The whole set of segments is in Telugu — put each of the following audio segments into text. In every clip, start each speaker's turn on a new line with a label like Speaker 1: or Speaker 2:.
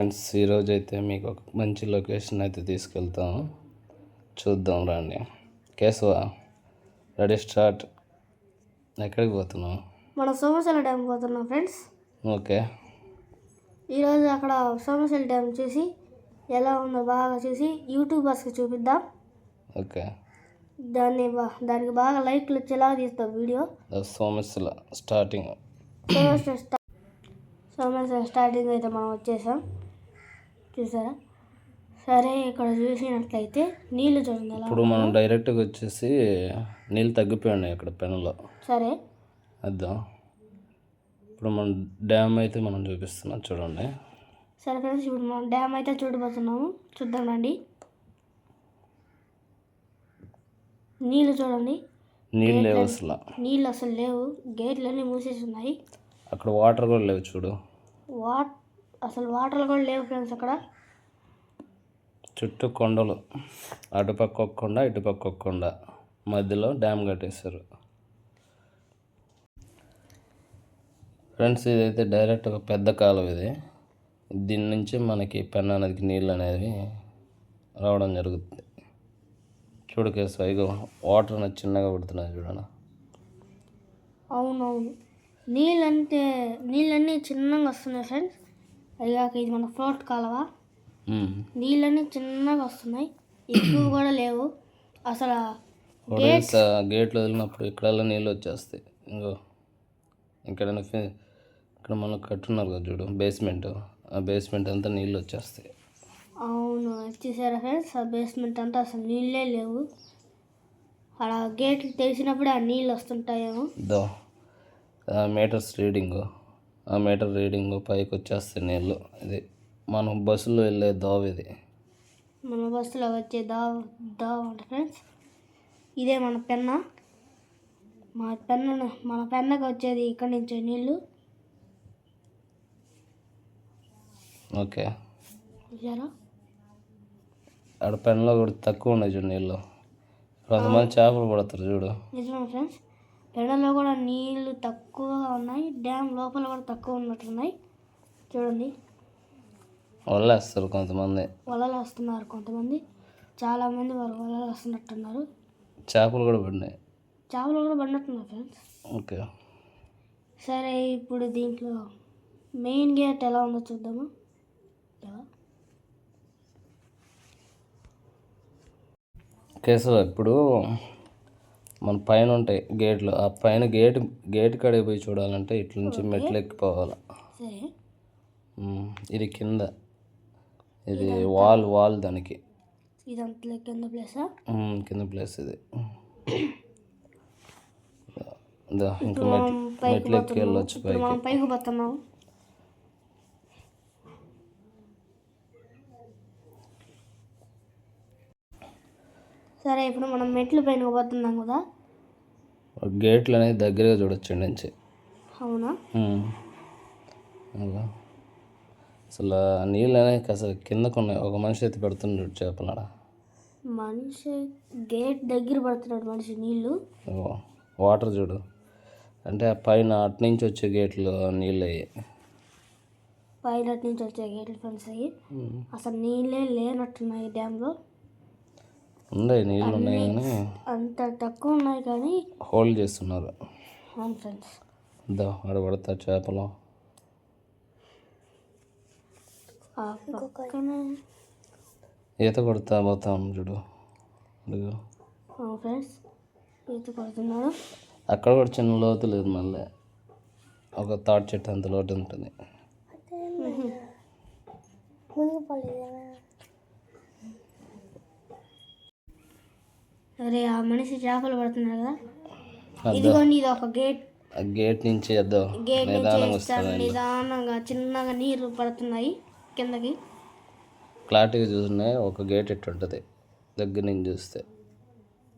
Speaker 1: ఫ్రెండ్స్, ఈరోజు అయితే మీకు ఒక మంచి లొకేషన్ అయితే తీసుకెళ్తాము. చూద్దాం రండి. Keshava, ready start. ఎక్కడికి పోతున్నావు?
Speaker 2: మనం సోమశిల డ్యామ్ పోతున్నాం ఫ్రెండ్స్.
Speaker 1: ఓకే.
Speaker 2: ఈరోజు అక్కడ సోమశిల డ్యామ్ చూసి ఎలా ఉందో బాగా చూసి యూట్యూబర్స్కి చూపిద్దాం.
Speaker 1: ఓకే.
Speaker 2: దానికి బాగా లైక్లు వచ్చేలాగా తీస్తాం video.
Speaker 1: Somasila starting.
Speaker 2: Somasila starting అయితే మనం వచ్చేసాం, చూసారా? సరే, ఇక్కడ చూసినట్లయితే నీళ్ళు చూడండి.
Speaker 1: ఇప్పుడు మనం డైరెక్ట్గా వచ్చేసి నీళ్ళు తగ్గిపోయినాయి అక్కడ పెనులో.
Speaker 2: సరే,
Speaker 1: అద్దాం. ఇప్పుడు మనం డ్యామ్ అయితే మనం చూపిస్తున్నాం, చూడండి.
Speaker 2: సరే ఫ్రెండ్స్, ఇప్పుడు మనం డ్యామ్ అయితే చూడబోతున్నాము. చూద్దాం రండి. నీళ్ళు చూడండి.
Speaker 1: నీళ్ళు లేవు,
Speaker 2: అసలు లేవు. గేట్లన్నీ మూసేసి ఉన్నాయి.
Speaker 1: అక్కడ వాటర్ కూడా లేవు, చూడు.
Speaker 2: అసలు వాటర్లు కూడా లేవు ఫ్రెండ్స్. అక్కడ
Speaker 1: చుట్టూ కొండలు, అటుపక్క ఒక కొండ, ఇటుపక్క ఒక కొండ, మధ్యలో డ్యామ్ కట్టేశారు. ఫ్రెండ్స్, ఇదైతే డైరెక్ట్ ఒక పెద్ద కాలువ. దీని నుంచి మనకి పెన్నా నదికి నీళ్ళు అనేవి రావడం జరుగుతుంది. చూడు కేసు, ఇగో వాటర్ అనేది చిన్నగా పడుతున్నాయి, చూడనా?
Speaker 2: అవునవును, నీళ్ళన్నీ చిన్నగా వస్తున్నాయి ఫ్రెండ్స్. అదిగాక ఇది మన ఫ్లోట్ కాలువ. నీళ్ళన్నీ చిన్నగా వస్తున్నాయి, ఎక్కువ కూడా లేవు అసలు.
Speaker 1: గేట్లు వదిలినప్పుడు ఇక్కడ నీళ్ళు వచ్చేస్తాయి. ఇంకో ఇక్కడ మనం కట్టున్నారు కదా, చూడు, బేస్మెంట్. ఆ బేస్మెంట్ అంతా నీళ్ళు వచ్చేస్తాయి.
Speaker 2: అవును, వచ్చేసారా ఫ్రెండ్స్? ఆ బేస్మెంట్ అంతా అసలు నీళ్ళే లేవు. అలా గేట్లు తెరిచినప్పుడు ఆ నీళ్ళు వస్తుంటాయేమో.
Speaker 1: మీటర్స్ రీడింగ్, ఆ మీటర్ రీడింగ్ పైకి వచ్చేస్తాయి నీళ్ళు. ఇది మనం బస్సులో వెళ్ళే దావ. ఇది
Speaker 2: మన బస్సులో వచ్చే దావ అంట ఫ్రెండ్స్. ఇదే మన పెన్నా. మన పెన్నకి వచ్చేది ఇక్కడి నుంచే నీళ్ళు.
Speaker 1: ఓకే.
Speaker 2: చూసారా?
Speaker 1: ఆడ పెన్లో కూడా తక్కువ ఉన్నాయి, చూడు నీళ్ళు. కొంతమంది చేపలు పడతారు, చూడు.
Speaker 2: నిజమే ఫ్రెండ్స్, పెడలో కూడా నీళ్ళు తక్కువగా ఉన్నాయి. డ్యామ్ లోపల కూడా తక్కువ ఉన్నట్టున్నాయి, చూడండి.
Speaker 1: వలలు వేస్తారు కొంతమంది.
Speaker 2: వలలు వేస్తున్నారు కొంతమంది, చాలామంది వారు వలలు వేస్తున్నట్టున్నారు.
Speaker 1: చేపలు కూడా పడినాయి.
Speaker 2: పడినట్టున్నాయి ఫ్రెండ్స్.
Speaker 1: ఓకే.
Speaker 2: సరే, ఇప్పుడు దీంట్లో మెయిన్ గేట్ ఎలా ఉందో చూద్దాము.
Speaker 1: కేసు, ఇప్పుడు మన పైన ఉంటాయి గేట్లు. ఆ పైన గేట్ కాడికి పోయి చూడాలంటే ఇట్ల నుంచి మెట్లు ఎక్కిపోవాలి. ఇది కింద, ఇది వాల్ దానికి.
Speaker 2: ఇదంతా కింద ప్లేసా?
Speaker 1: కింద ప్లేస్ ఇది. ఇంకా మెట్లు ఎక్కి వెళ్ళొచ్చు
Speaker 2: పైకి పోతున్నాం. సరే, ఇప్పుడు మనం మెట్లు పైన పోతున్నాం కదా.
Speaker 1: గేట్లు అనేది దగ్గరగా చూడొచ్చు నుంచి.
Speaker 2: అవునా?
Speaker 1: అసలు నీళ్ళు అనేవి అసలు కిందకు ఉన్నాయి. ఒక మనిషి అయితే పెడుతున్నాడు చేపలాడ.
Speaker 2: మనిషి గేట్ దగ్గర పడుతున్నాడు మనిషి నీళ్ళు.
Speaker 1: వాటర్ చూడు, అంటే ఆ పైన అటు నుంచి వచ్చే గేట్లు నీళ్ళు అయ్యి.
Speaker 2: పైన అటు నుంచి వచ్చే గేట్లు ఫ్రెండ్స్ అయ్యి. అసలు నీళ్ళే లేనట్టున్నాయి డ్యామ్లో.
Speaker 1: ఉన్నాయి, నీళ్ళు ఉన్నాయి కానీ
Speaker 2: అంత తక్కువ ఉన్నాయి కానీ
Speaker 1: హోల్డ్ చేస్తున్నారు.
Speaker 2: అవును ఫ్రెండ్స్.
Speaker 1: ఆడ పడతా చేపలు. ఈత కొడతా పోతాం, చూడు.
Speaker 2: ఫ్రెండ్స్, ఈత కొడుతున్నాడు.
Speaker 1: అక్కడ కూడా చిన్న లోతు లేదు, మళ్ళీ ఒక తాటి చెట్టు అంత లోటు ఉంటుంది.
Speaker 2: అరే, ఆ మనిషి చేపలు పడుతున్నాడు కదా. ఇదిగోండి, ఇది ఒక గేట్.
Speaker 1: గేట్ నుంచి
Speaker 2: నిదానంగా చిన్నగా నీరు పడుతున్నాయి కిందకి.
Speaker 1: క్లారిటీగా చూస్తున్నాయి. ఒక గేట్ ఎట్టు ఉంటుంది దగ్గర నుంచి చూస్తే.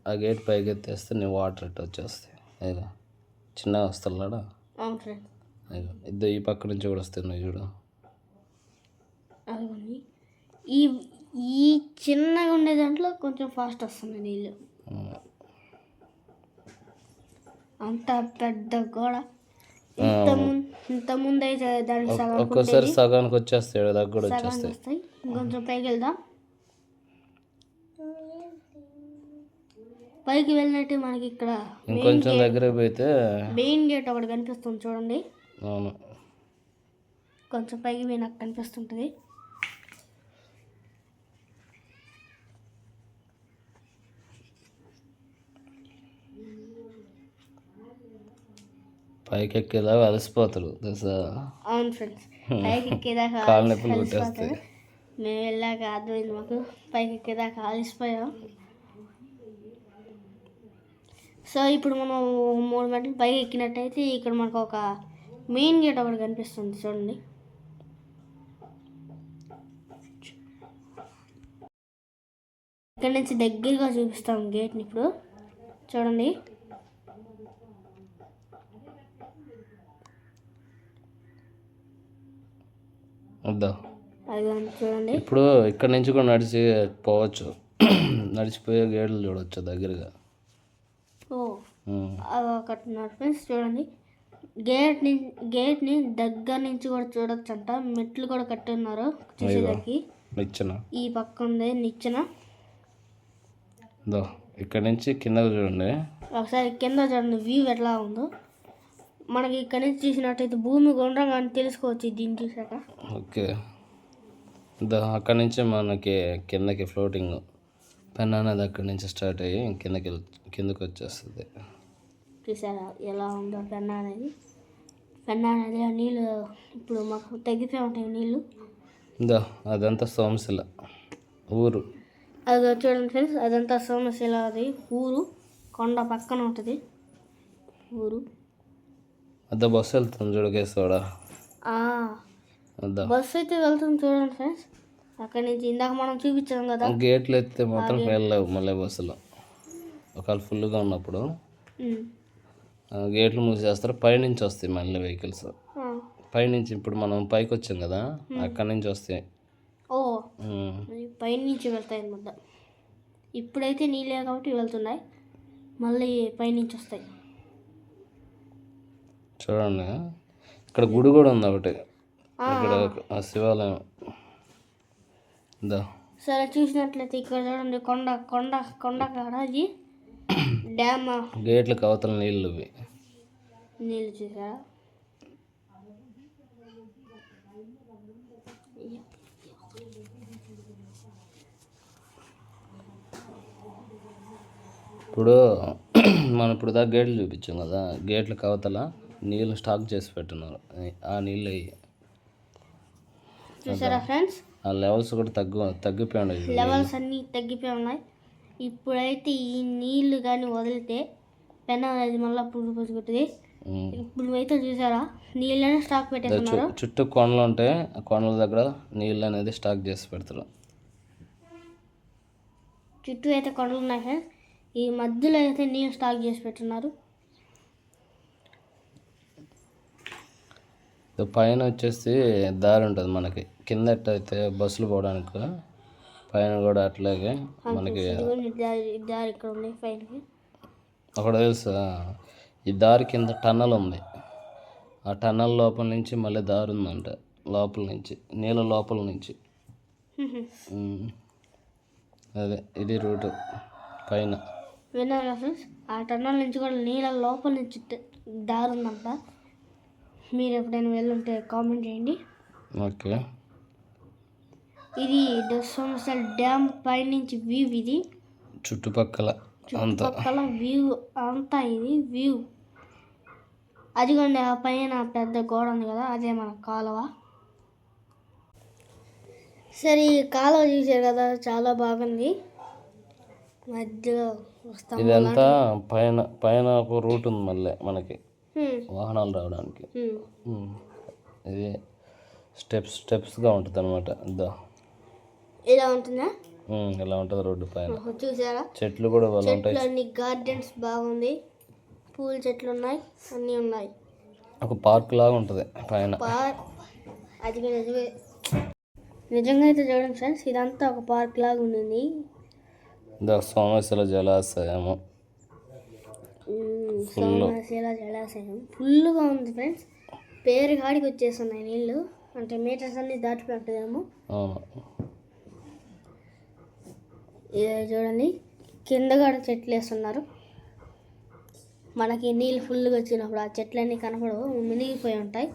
Speaker 1: ఆ గేట్ పైకి ఎత్తేస్తే నీ వాటర్ ఎట్టు వచ్చేస్తాయి. అయ్యో, చిన్నగా వస్తున్నాడా? అయ్యో, ఈ పక్క నుంచి కూడా వస్తున్నాయి, చూడు.
Speaker 2: ఈ చిన్నగా ఉండే దాంట్లో కొంచెం ఫాస్ట్ వస్తుంది నీళ్ళు. అంత పెద్ద గోడ ఇంత ముందు అయితే దానికి సగం
Speaker 1: ఒక్కోసారి సగానికి వచ్చేస్తాయి, దగ్గర కూడా
Speaker 2: సగానికి
Speaker 1: వచ్చేస్తాయి.
Speaker 2: వస్తాయి. ఇంకొంచెం పైకి వెళ్దాం. పైకి వెళ్ళినట్టు మనకి ఇక్కడ
Speaker 1: ఇంకొంచెం దగ్గర పోతే
Speaker 2: మెయిన్ గేట్ ఒకటి కనిపిస్తుంది చూడండి.
Speaker 1: అవును,
Speaker 2: కొంచెం పైకి పోయి నాకు కనిపిస్తుంటుంది.
Speaker 1: పైకి ఎక్కేదాకా అలసిపోతారు తెలుసా.
Speaker 2: అవును ఫ్రెండ్స్, పైకి ఎక్కేదాకా
Speaker 1: కాళ్ళు నొప్పులు కొట్టేస్తాయి.
Speaker 2: మేము వెళ్ళాక అర్థమైంది మాకు, పైకి ఎక్కేదాకా అలసిపోయాం. సో ఇప్పుడు మనం 3 మెట్లు పైకి ఎక్కినట్టయితే ఇక్కడ మనకు ఒక మెయిన్ గేట్ ఒకటి కనిపిస్తుంది చూడండి. ఇక్కడ నుంచి దగ్గరగా చూపిస్తాం గేట్ని ఇప్పుడు చూడండి.
Speaker 1: వద్దా
Speaker 2: అది చూడండి.
Speaker 1: ఇప్పుడు ఇక్కడ నుంచి కూడా నడిచి పోవచ్చు, నడిచిపోయే గేట్లు చూడవచ్చు దగ్గరగా.
Speaker 2: అది కట్టున్నారు ఫ్రెండ్స్ చూడండి. గేట్ని దగ్గర నుంచి కూడా చూడొచ్చు అంట. మెట్లు కూడా కట్టున్నారు చూసేదానికి.
Speaker 1: నిచ్చెన
Speaker 2: ఈ పక్క ఉంది నిచ్చెన.
Speaker 1: ఇక్కడ నుంచి కింద చూడండి,
Speaker 2: ఒకసారి కింద చూడండి వ్యూ ఎట్లా ఉందో. మనకి ఇక్కడ నుంచి చూసినట్టయితే భూమి గుండ్రంగా అని తెలుసుకోవచ్చు దీన్ని చూసాక.
Speaker 1: ఓకే, అక్కడ నుంచి మనకి కిందకి ఫ్లోటింగ్ పెన్ అనేది అక్కడి నుంచి స్టార్ట్ అయ్యి కిందకి వచ్చేస్తుంది.
Speaker 2: చూసారా ఎలా ఉందో పెన్నా అనేది. పెన్నా అనేది నీళ్ళు ఇప్పుడు మాకు తగ్గిపోయి ఉంటాయి నీళ్ళు.
Speaker 1: అదంతా సోమశిల ఊరు.
Speaker 2: అది చూడండి ఫ్రెండ్స్, అదంతా సోమశిల అది ఊరు. కొండ పక్కన ఉంటుంది ఊరు.
Speaker 1: బస్సు వెళ్తుంది చూడకేస్తాడా.
Speaker 2: బస్సు అయితే వెళ్తుంది చూడండి ఫ్రెండ్స్. అక్కడి నుంచి ఇందాక మనం చూపించాం కదా,
Speaker 1: గేట్లు ఎత్తితే మాత్రం వెళ్ళలేవు మళ్ళీ బస్సులో. ఒకవేళ ఫుల్గా ఉన్నప్పుడు గేట్లు మూసేస్తారు, పైనుంచి వస్తాయి మళ్ళీ వెహికల్స్. పైనుంచి ఇప్పుడు మనం పైకి వచ్చాం కదా, అక్కడి నుంచి వస్తాయి.
Speaker 2: పైనుంచి వెళ్తాయి అన్నమాట. ఇప్పుడైతే నీళ్ళే కాబట్టి వెళ్తున్నాయి, మళ్ళీ పైనుంచి వస్తాయి.
Speaker 1: చూడండి ఇక్కడ గుడి కూడా ఉంది ఒకటి, ఇక్కడ శివాలయం.
Speaker 2: సరే చూసినట్లయితే ఇక్కడ చూడండి కొండ కొండ కొండ కాడ అది డ్యామ్.
Speaker 1: గేట్లకు అవతల నీళ్ళు
Speaker 2: చూసారా.
Speaker 1: ఇప్పుడు మనం ఇప్పుడు దాకా గేట్లు చూపించాం కదా, గేట్లకు అవతల నీళ్ళు స్టాక్ చేసి పెట్టున్నారు. ఆ నీళ్ళు
Speaker 2: చూసారా ఫ్రెండ్స్,
Speaker 1: ఆ లెవెల్స్ కూడా తగ్గిపోయి ఉన్నాయి.
Speaker 2: లెవెల్స్ అన్నీ తగ్గిపోయి ఉన్నాయి. ఇప్పుడైతే ఈ నీళ్లు కానీ వదిలితే పెన్ అనేది మళ్ళీ పురుగు పుచ్చుకుంటుంది. ఇప్పుడు అయితే చూసారా నీళ్ళనే స్టాక్ పెట్టేస్తున్నారు.
Speaker 1: చుట్టూ కొండలు ఉంటాయి, ఆ కొండల దగ్గర నీళ్ళు అనేది స్టాక్ చేసి పెడతారు.
Speaker 2: చుట్టూ అయితే కొండలు ఉన్నాయి ఫ్రెండ్స్, ఈ మధ్యలో అయితే నీళ్ళు స్టాక్ చేసి పెట్టున్నారు.
Speaker 1: పైన వచ్చేసి దారి ఉంటుంది మనకి, కింద అయితే బస్సులు పోవడానికి, పైన కూడా అట్లాగే మనకి.
Speaker 2: దారి ఇక్కడ ఉంది పైనకి.
Speaker 1: అక్కడ తెలుసా, ఈ దారి కింద టన్నల్ ఉంది, ఆ టన్నల్ లోపల నుంచి మళ్ళీ దారి ఉందంట, లోపల నుంచి నీళ్ళ లోపల నుంచి. అదే ఇది రూటు పైన.
Speaker 2: విన్నారా ఫ్రెండ్స్, ఆ టన్నల్ నుంచి కూడా నీళ్ళ లోపల నుంచి దారి ఉందంట. మీరు ఎప్పుడైనా వెళ్ళుంటే కామెంట్ చేయండి.
Speaker 1: ఓకే,
Speaker 2: ఇది సోమశిల డ్యామ్ పైనుంచి వ్యూ. ఇది
Speaker 1: చుట్టుపక్కల
Speaker 2: వ్యూ అంతా, ఇది వ్యూ. అదిగోండి ఆ పైన పెద్ద గోడ ఉంది కదా, అదే మన కాలువ. సరే ఈ కాలువ చూసారు కదా, చాలా బాగుంది. మధ్యలో
Speaker 1: ఇదంతా పైన పైన ఒక రూట్ ఉంది మళ్ళీ మనకి వాహనాలు రావడానికి. ఇది స్టెప్స్గా ఉంటుంది అనమాట.
Speaker 2: ఇలా ఉంటుందా?
Speaker 1: ఇలా ఉంటుంది రోడ్డు పైన.
Speaker 2: చూసారా
Speaker 1: చెట్లు కూడా ఉంటాయి,
Speaker 2: అన్ని గార్డెన్స్ బాగుంది, పూల చెట్లు ఉన్నాయి, అన్నీ ఉన్నాయి.
Speaker 1: ఒక పార్క్ లాగా ఉంటుంది పైన.
Speaker 2: అది నిజంగా అయితే చూడండి ఫ్రెండ్స్, ఇదంతా ఒక పార్క్ లాగా ఉంది.
Speaker 1: సోమశిల జలాశయము
Speaker 2: సోమశిల జలాశయం ఫుల్గా ఉంది ఫ్రెండ్స్. పేరు కాడికి వచ్చేస్తున్నాయి నీళ్ళు, అంటే మీటర్స్ అన్ని దాటిపోయి ఉంటుందేమో.
Speaker 1: అవును.
Speaker 2: ఇది చూడండి, కింద కూడా చెట్లు వేస్తున్నారు. మనకి నీళ్ళు ఫుల్గా వచ్చినప్పుడు ఆ చెట్లన్నీ కనపడవు, మునిగిపోయి ఉంటాయి.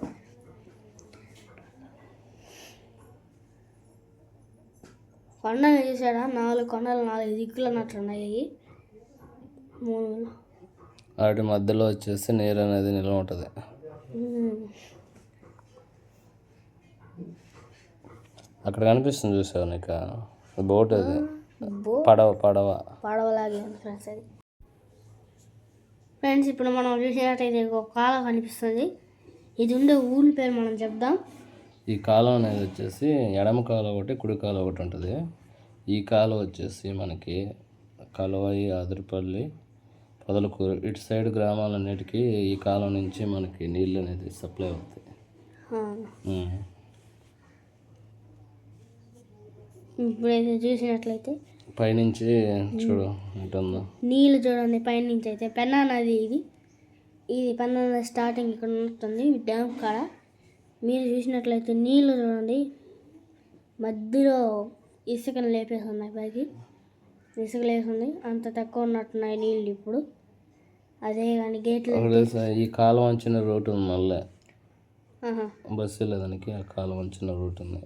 Speaker 2: కొండలు చూసాడా, 4 కొండలు 4 దిక్కులు అన్నట్టున్నాయి.
Speaker 1: వాటి మధ్యలో వచ్చేసి నీరు అనేది నిల్వ ఉంటుంది. అక్కడ కనిపిస్తుంది చూసావు నీకు బోట్, అది
Speaker 2: పడవలాగే ఉంది ఫ్రెండ్స్. అది ఫ్రెండ్స్ ఇప్పుడు మనం చూసినట్టయితే ఒక కాలం కనిపిస్తుంది. ఇది ఉండే ఊరి పేరు మనం చెప్దాం.
Speaker 1: ఈ కాలం అనేది వచ్చేసి ఎడమ కాలం ఒకటి, కుడి కాలం ఒకటి ఉంటుంది. ఈ కాలం వచ్చేసి మనకి కలవాయి, ఆదిరిపల్లి, పొదలకూరు ఇటు సైడ్ గ్రామాలన్నిటికీ ఈ కాలం నుంచి మనకి నీళ్ళు అనేది సప్లై అవుతాయి.
Speaker 2: ఇప్పుడైతే చూసినట్లయితే
Speaker 1: పైనుంచి చూడు ఉంటుందో
Speaker 2: నీళ్ళు చూడండి. పైనుంచి అయితే పెన్నా నది, ఇది పెన్నా నది స్టార్టింగ్ ఇక్కడ ఉంటుంది డ్యామ్ కాడ. మీరు చూసినట్లయితే నీళ్ళు చూడండి, మధ్యలో ఇసుకను లేపేసి ఉన్నాయి. పైకి ఇసుక లేస్తుంది, అంత తక్కువ ఉన్నట్టున్నాయి నీళ్ళు ఇప్పుడు. అదే కానీ గేట్లు
Speaker 1: ఈ కాలం వంచిన రూట్ ఉంది, మళ్ళీ బస్సు వెళ్ళేదానికి ఆ కాలం వంచిన రూట్ ఉంది.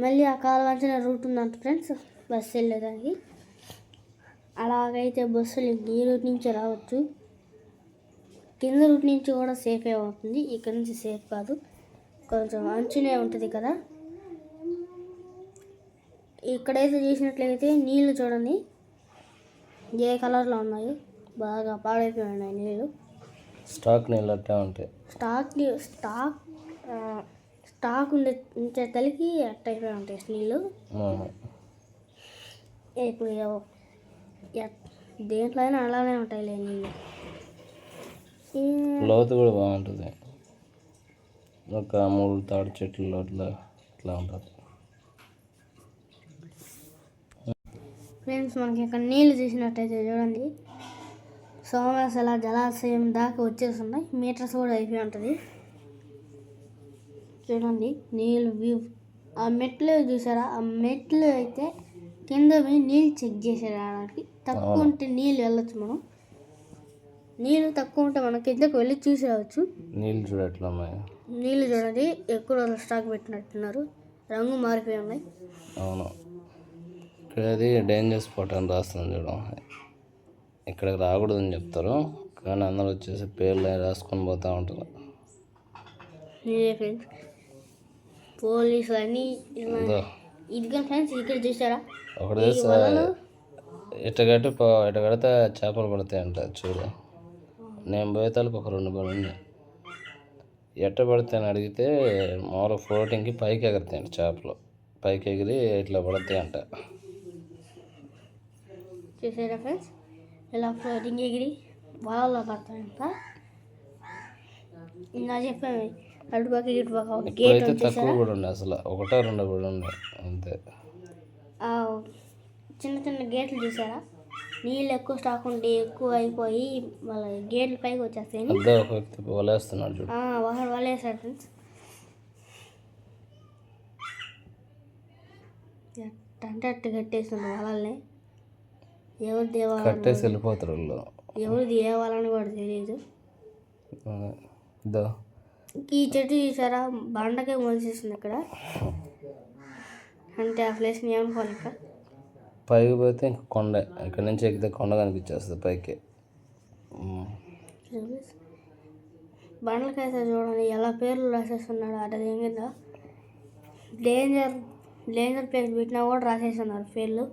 Speaker 2: మళ్ళీ ఆ కాలం వంచిన రూట్ ఉందంట ఫ్రెండ్స్ బస్సు వెళ్ళేదానికి. అలాగైతే బస్సులు ఈ రూట్ నుంచి రావచ్చు. కింద రూట్ నుంచి కూడా సేఫే అవుతుంది, ఇక్కడ నుంచి సేఫ్ కాదు, కొంచెం అంచునే ఉంటుంది కదా. ఇక్కడైతే చూసినట్లయితే నీళ్ళు చూడండి ఏ కలర్లో ఉన్నాయో, బాగా పాడైపోయి ఉన్నాయి నీళ్ళు.
Speaker 1: స్టాక్ నీళ్ళు అట్టే ఉంటాయి.
Speaker 2: స్టాక్ ఉండే తలికి అట్ట అయిపోయి ఉంటాయి నీళ్ళు. ఇప్పుడు దేంట్లో అయినా అలానే ఉంటాయి నీళ్ళు.
Speaker 1: లోతు కూడా బాగుంటుంది, ఒక 3 తాడి చెట్లు అట్లా ఉంటుంది.
Speaker 2: ఫ్రెండ్స్ మనకి ఇక్కడ నీళ్ళు చూసినట్టయితే చూడండి, సోమశిల జలాశయం దాకా వచ్చేస్తున్నాయి. మీటర్స్ కూడా అయిపోయి ఉంటుంది. చూడండి నీళ్ళు వ్యూ. ఆ మెట్లు చూసారా, ఆ మెట్లు అయితే కింద పోయి నీళ్ళు చెక్ చేసేయడానికి. తక్కువ ఉంటే నీళ్ళు వెళ్ళొచ్చు మనం, నీళ్ళు తక్కువ ఉంటే మనం కిందకు వెళ్ళి చూసి రావచ్చు.
Speaker 1: నీళ్ళు చూడట్లా ఉన్నాయి.
Speaker 2: నీళ్ళు చూడండి ఎక్కువ రోజులు స్టాక్ పెట్టినట్టున్నారు, రంగు మారిపోయి ఉన్నాయి.
Speaker 1: అవును, ఇక్కడ అది డేంజర్ స్పాట్ అని రాస్తుంది చూడం. ఇక్కడికి రాకూడదని చెప్తారు, కానీ అందరూ వచ్చేసి పేర్లు రాసుకొని పోతూ ఉంటారు.
Speaker 2: పోలీసులు అన్నీ ఇదిగా ఫ్రెండ్స్ ఇక్కడ చూసారా,
Speaker 1: ఒకటి ఎట్టగడితే చేపలు పడతాయి అంట. చూడు, నేను పోయే తలకు ఒక 2 బళ్ళు ఉన్నాయి. ఎట్ట పడతాయని అడిగితే మామూలు ఫ్లోటింగ్కి పైకి ఎగురుతాయంట చేపలు, పైకి ఎగిరి ఇట్లా పడతాయంట.
Speaker 2: చూసారా ఫ్రెండ్స్, ఇలా ఫ్లోటింగ్ ఎగిరి వలలో పడతాయంట. ఇంకా చెప్పాను అటుపక్క ఇటుపక్క గేట్
Speaker 1: తక్కువ కూడా ఉండే, అసలు 1 2 కూడా ఉన్నాయి అంతే.
Speaker 2: చిన్న చిన్న గేట్లు చూసారా, నీళ్ళు ఎక్కువ స్టాక్ ఉంటే ఎక్కువ అయిపోయి వాళ్ళ గేట్లు పైకి వచ్చేస్తాయి.
Speaker 1: ఒక వ్యక్తి వలేస్తున్నాడు చూడు,
Speaker 2: ఒకడు వలేసాడు ఫ్రెండ్స్. అంటే అట్టు కట్టేస్తున్నారు వాళ్ళని, ఎవరు దేవాలని
Speaker 1: కట్టేసి వెళ్ళిపోతారు వాళ్ళు.
Speaker 2: ఎవరు దేవాలని కూడా తెలియదు. ఈ చెట్టు చూసారా, బండకే మొలిసేస్తుంది ఇక్కడ. అంటే ఆ ప్లేస్ని ఏమనుకోవాలి, ఇక్కడ
Speaker 1: పైకి పోతే ఇంకా కొండ, ఇక్కడ నుంచి ఎక్కితే కొండ కనిపించేస్తుంది పైకి.
Speaker 2: బండ్లకైతే చూడండి ఎలా పేర్లు రాసేస్తున్నాడు. అటు కింద డేంజర్ ప్లేస్ పెట్టినా కూడా రాసేస్తున్నారు పేర్లు.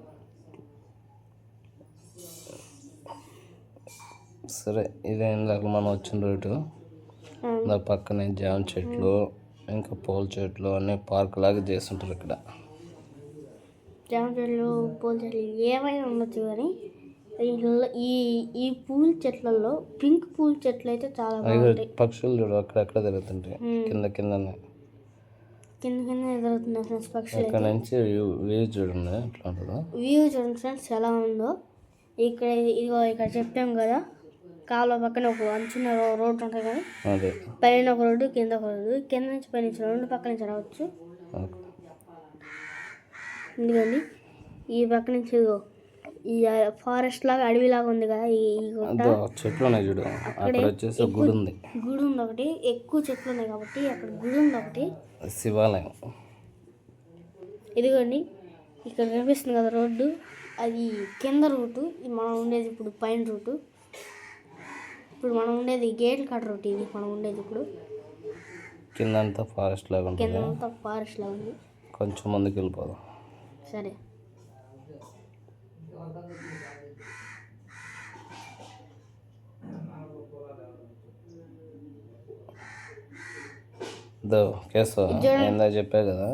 Speaker 1: సరే, ఇదే ఇందాక మనం వచ్చిన రూటు. పక్కనే జామ చెట్లు, ఇంకా పూల చెట్లు అన్నీ పార్క్ లాగా చేస్తుంటారు ఇక్కడ.
Speaker 2: జామ చెట్లు, పూల చెట్లు ఏమైనా ఉండొచ్చు, కానీ ఈ పూల చెట్లలో పింక్ పూల చెట్లు అయితే చాలా బాగుంటాయి.
Speaker 1: పక్షులు చూడు అక్కడెక్కడ తిరుగుతుంటాయి, కింద కింద
Speaker 2: ఎదురుతున్నాయి ఫ్రెండ్స్ పక్షులు.
Speaker 1: ఇక్కడ నుంచి వ్యూ చూడండి ఎట్లా ఉంటుందో.
Speaker 2: వ్యూ చూడండి ఫ్రెండ్స్ ఎలా ఉందో. ఇక్కడ చెప్పాం కదా, కాలువ పక్కన ఒక అంచున రోడ్డు ఉంటుంది కదా,
Speaker 1: అదే
Speaker 2: పైన ఒక రోడ్డు కింద ఒక రోడ్డు, కింద నుంచి పై నుంచి రెండు పక్క నుంచి రావచ్చు. ఎందుకండి ఈ పక్క నుంచి ఈ ఫారెస్ట్ లాగా అడవిలాగా ఉంది కదా, ఈ
Speaker 1: చెట్లు ఉన్నాయి చూడు, అక్కడ వచ్చేసి గుడి ఉంది.
Speaker 2: గుడి ఉంది ఒకటి, ఎక్కువ చెట్లు ఉన్నాయి కాబట్టి అక్కడ గుడి ఉంది ఒకటి,
Speaker 1: శివాలయం.
Speaker 2: ఇదిగోండి ఇక్కడ కనిపిస్తుంది కదా రోడ్డు, అది కింద రూటు, మనం ఉండేది ఇప్పుడు పైన రూటు. ఇప్పుడు మనం ఉండేది గేట్ల కాడ రూట్, ఇది మనం ఉండేది ఇప్పుడు.
Speaker 1: కింద అంతా ఫారెస్ట్ లాగా ఉంటుంది.
Speaker 2: కింద అంతా ఫారెస్ట్ లాగా ఉంది.
Speaker 1: కొంచెం ముందుకు వెళ్ళిపోదాం.
Speaker 2: సరే.
Speaker 1: కేశవ ఏందా చెప్పా కదా,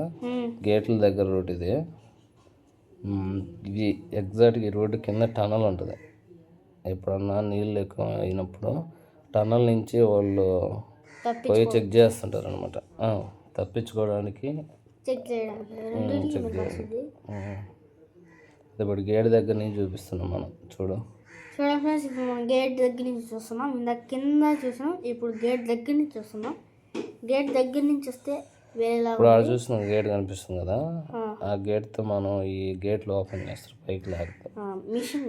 Speaker 1: గేట్ల దగ్గర రూట్ ఇది. ఇది ఎగ్జాక్ట్గా ఈ రోడ్డు కింద టనల్ ఉంటుంది. ఎప్పుడన్నా నీళ్ళు ఎక్కువ అయినప్పుడు టనల్ నుంచి వాళ్ళు పోయి చెక్ చేస్తుంటారు అనమాట, తప్పించుకోవడానికి చెక్ చేయడానికి. ఇప్పుడు గేట్ దగ్గర నుంచి చూపిస్తున్నాం మనం, చూడండి
Speaker 2: ఫ్రెండ్స్. ఇప్పుడు మనం గేట్ దగ్గర నుంచి చూస్తున్నాం, ఇందాక కింద చూసినాం, ఇప్పుడు గేట్ దగ్గర నుంచి చూస్తున్నాం. గేట్ దగ్గర నుంచి వస్తే వేరేలా.
Speaker 1: ఇప్పుడు ఆడ చూస్తున్నాం గేట్ కనిపిస్తుంది కదా, ఆ గేట్తో మనం ఈ గేట్లు ఓపెన్ చేస్తారు పైకి లాగుతాం.
Speaker 2: మిషన్.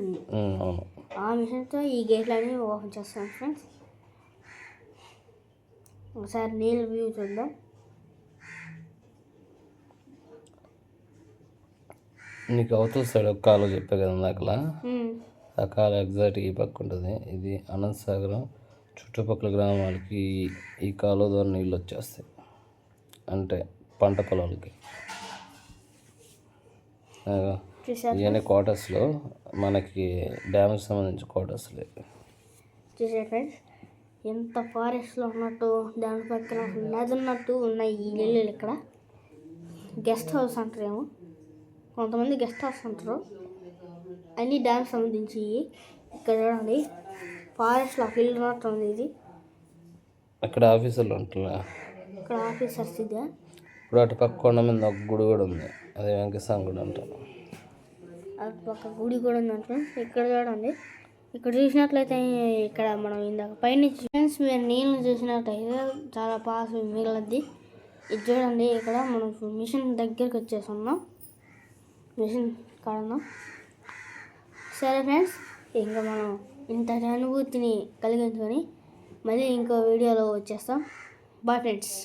Speaker 1: అవును,
Speaker 2: ఆ మిషన్తో ఈ గేట్లన్నీ ఓపెన్ చేస్తాం ఫ్రెండ్స్. ఒకసారి నీళ్ళ వ్యూ చూద్దాం.
Speaker 1: నీకు అవతల సైడ్ ఒక కాలువ చెప్పే కదా ఇందాకలా, ఆ కాలువ ఎగ్జాక్ట్ ఈ పక్క ఉంటుంది. ఇది అనంత సాగరం చుట్టుపక్కల గ్రామాలకి ఈ కాలువ ద్వారా నీళ్ళు వచ్చేస్తాయి, అంటే పంట పొలాలకి. ఇవన్నీ క్వార్టర్స్లో, మనకి డ్యామ్కి సంబంధించి క్వార్టర్స్లే.
Speaker 2: చూసే ఫ్రెండ్స్, ఎంత ఫారెస్ట్లో ఉన్నట్టు దాని పక్కన నది ఉన్నట్టు ఉన్నాయి ఈ ఇల్లులు. ఇక్కడ గెస్ట్ హౌస్ అంటారేమో, కొంతమంది గెస్ట్ హౌస్ అంటారు. అన్ని డ్యామ్కి సంబంధించి. ఇక్కడ చూడండి ఫారెస్ట్లో ఒక ఇల్లు ఉన్నట్టు ఉంది ఇది.
Speaker 1: అక్కడ ఆఫీసర్లు ఉంటున్నా,
Speaker 2: ఇక్కడ ఆఫీసర్స్ ఇదే.
Speaker 1: ఇప్పుడు అటు పక్క కొండ మీద ఒక గుడి కూడా ఉంది, అదే వెంకటస్వామి గుడి అంటారు.
Speaker 2: అటు పక్క గుడి కూడా ఉంది అంటే. ఇక్కడ చూడండి, ఇక్కడ చూసినట్లయితే ఇక్కడ మనం ఇందాక పైనుంచి ఫ్రెండ్స్ మీరు నీళ్ళని చూసినట్లయితే చాలా పాస్ మిగిలింది. ఇది చూడండి, ఇక్కడ మనం మిషన్ దగ్గరికి వచ్చేసి ఉన్నాం, మిషన్ కాడున్నాం. సరే ఫ్రెండ్స్, ఇంకా మనం ఇంతటి అనుభూతిని కలిగించుకొని మళ్ళీ ఇంకో వీడియోలో వచ్చేస్తాం. Bye friends.